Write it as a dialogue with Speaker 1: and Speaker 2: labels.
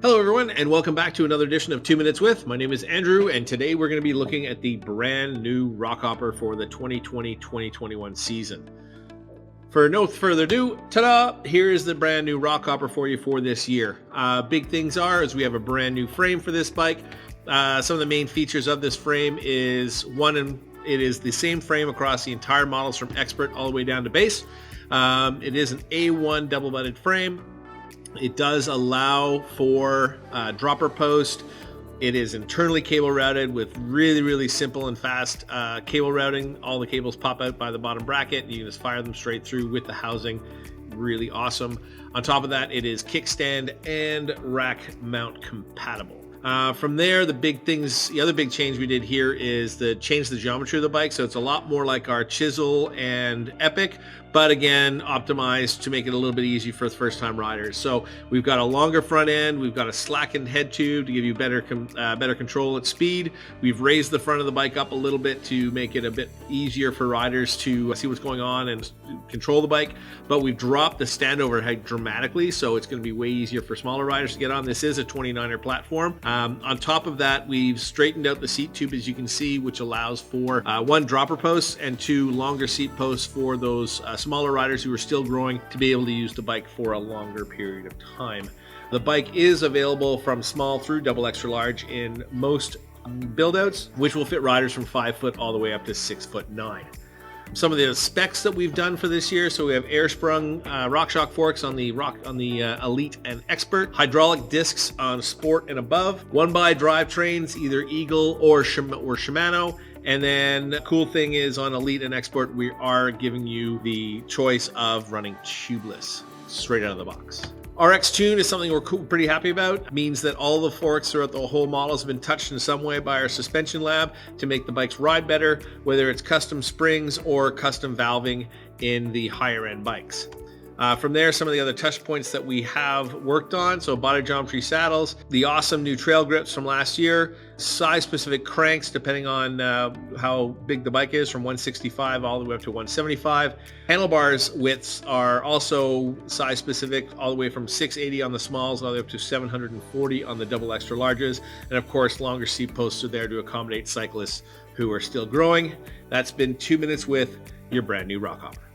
Speaker 1: Hello everyone, and welcome back to another edition of 2 Minutes With. My name is Andrew, and today we're going to be looking at the brand new Rockhopper for the 2020-2021 season. For no further ado, ta-da! Here is the brand new Rockhopper for you for this year. Big things is we have a brand new frame for this bike. Some of the main features of this frame is it is the same frame across the entire models from Expert all the way down to base. It is an A1 double-butted frame. It does allow for dropper post. It is internally cable routed with really simple and fast cable routing. All the cables pop out by the bottom bracket. You can just fire them straight through with the housing. Really awesome. On top of that, it is kickstand and rack mount compatible. From there, the other big change we did here is change the geometry of the bike. So it's a lot more like our Chisel and Epic, but again, optimized to make it a little bit easier for the first-time riders. So we've got a longer front end, we've got a slackened head tube to give you better control at speed. We've raised the front of the bike up a little bit to make it a bit easier for riders to see what's going on and control the bike. But we've dropped the standover height dramatically, so it's going to be way easier for smaller riders to get on. This is a 29er platform. On top of that, we've straightened out the seat tube, as you can see, which allows for one, dropper posts, and two, longer seat posts for those smaller riders who are still growing to be able to use the bike for a longer period of time. The bike is available from small through double extra large in most build outs, which will fit riders from 5 foot all the way up to 6'9". Some of the specs that we've done for this year, so we have air sprung RockShox forks on the Elite and Expert, hydraulic discs on Sport and above, 1x drivetrains, either Eagle or Shimano. And then the cool thing is on Elite and Expert, we are giving you the choice of running tubeless straight out of the box. RX Tune is something we're pretty happy about. It means that all the forks throughout the whole models have been touched in some way by our suspension lab to make the bikes ride better, whether it's custom springs or custom valving in the higher end bikes. From there, some of the other touch points that we have worked on. So body geometry saddles, the awesome new trail grips from last year, size specific cranks depending on how big the bike is, from 165 all the way up to 175. Handlebars widths are also size specific, all the way from 680 on the smalls all the way up to 740 on the double extra larges. And of course, longer seat posts are there to accommodate cyclists who are still growing. That's been 2 Minutes with your brand new Rockhopper.